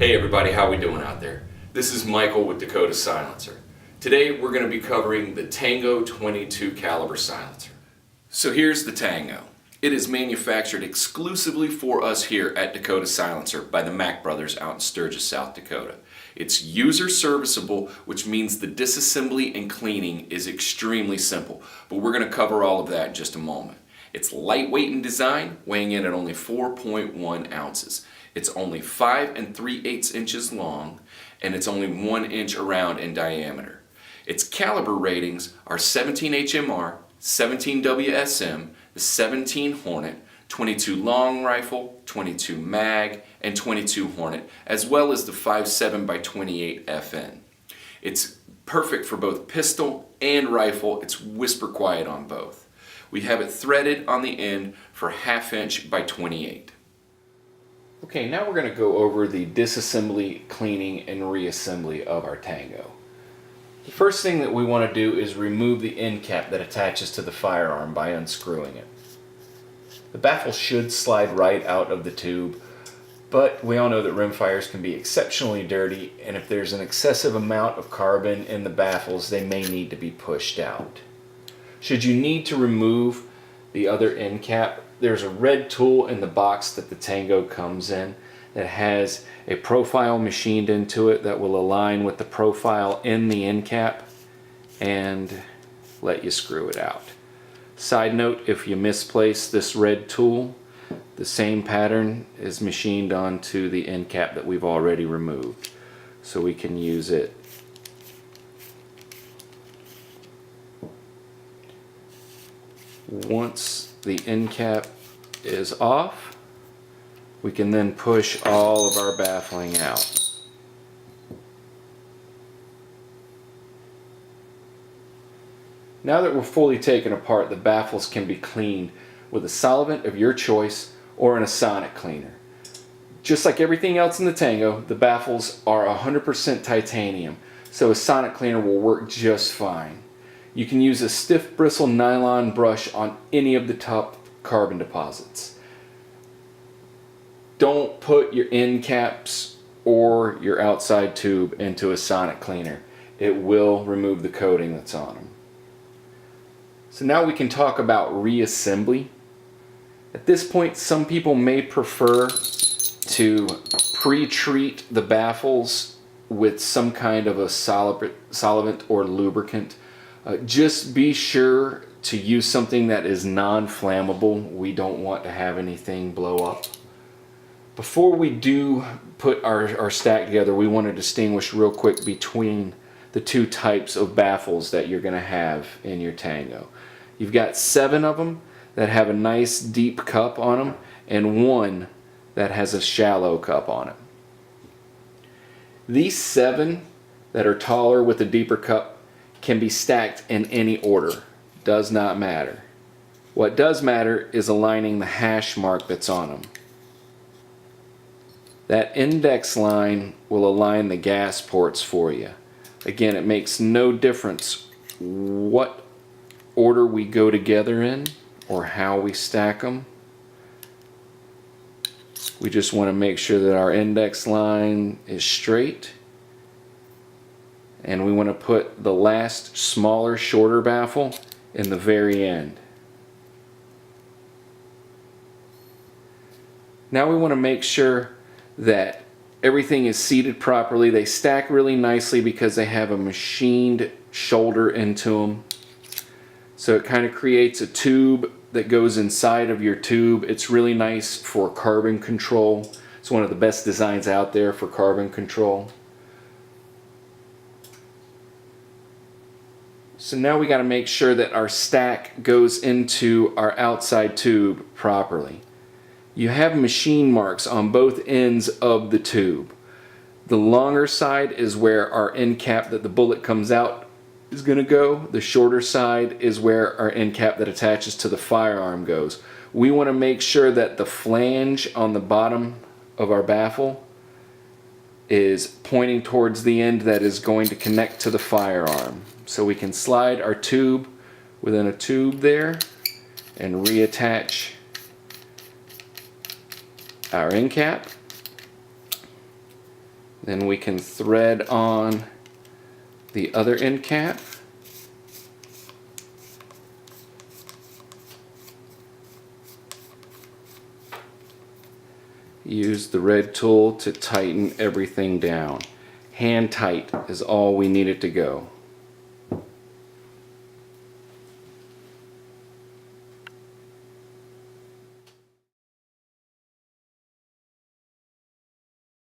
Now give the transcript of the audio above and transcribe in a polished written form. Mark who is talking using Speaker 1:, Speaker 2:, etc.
Speaker 1: Hey everybody, how we doing out there? This is Michael with Dakota Silencer. Today we're going to be covering the Tango 22 caliber silencer. So here's the Tango. It is manufactured exclusively for us here at Dakota Silencer by the Mack Brothers out in Sturgis, South Dakota. It's user serviceable, which means the disassembly and cleaning is extremely simple, but we're going to cover all of that in just a moment. It's lightweight in design, weighing in at only 4.1 ounces. It's only 5 3/8 inches long, and it's only 1 inch around in diameter. Its caliber ratings are 17 HMR, 17 WSM, the 17 Hornet, 22 long rifle, 22 mag, and 22 Hornet, as well as the 5.7x28 FN. It's perfect for both pistol and rifle. It's whisper quiet on both. We have it threaded on the end for 1/2 inch by 28. Okay, now we're going to go over the disassembly, cleaning, and reassembly of our Tango. The first thing that we want to do is remove the end cap that attaches to the firearm by unscrewing it. The baffle should slide right out of the tube, but we all know that rimfires can be exceptionally dirty, and if there's an excessive amount of carbon in the baffles, they may need to be pushed out. Should you need to remove the other end cap, there's a red tool in the box that the Tango comes in that has a profile machined into it that will align with the profile in the end cap and let you screw it out. Side note, if you misplace this red tool, the same pattern is machined onto the end cap that we've already removed, so we can use it. Once the end cap is off, we can then push all of our baffling out. Now that we're fully taken apart, the baffles can be cleaned with a solvent of your choice or in a sonic cleaner. Just like everything else in the Tango, the baffles are 100% titanium, so a sonic cleaner will work just fine. You can use a stiff bristle nylon brush on any of the top carbon deposits. Don't put your end caps or your outside tube into a sonic cleaner. It will remove the coating that's on them. So now we can talk about reassembly. At this point, some people may prefer to pre-treat the baffles with some kind of a solvent or lubricant. Just be sure to use something that is non-flammable. We don't want to have anything blow up. Before we do put our stack together, we want to distinguish real quick between the two types of baffles that you're going to have in your Tango. You've got 7 of them that have a nice deep cup on them, and 1 that has a shallow cup on it. These 7 that are taller with a deeper cup can be stacked in any order. Does not matter. What does matter is aligning the hash mark that's on them. That index line will align the gas ports for you. Again, it makes no difference what order we go together in or how we stack them. We just want to make sure that our index line is straight, and we want to put the last smaller, shorter baffle in the very end. Now we want to make sure that everything is seated properly. They stack really nicely because they have a machined shoulder into them. So it kind of creates a tube that goes inside of your tube. It's really nice for carbon control. It's one of the best designs out there for carbon control. So now we got to make sure that our stack goes into our outside tube properly. You have machine marks on both ends of the tube. The longer side is where our end cap that the bullet comes out is going to go. The shorter side is where our end cap that attaches to the firearm goes. We want to make sure that the flange on the bottom of our baffle is pointing towards the end that is going to connect to the firearm. So we can slide our tube within a tube there and reattach our end cap. Then we can thread on the other end cap. Use the red tool to tighten everything down. Hand tight is all we need it to go.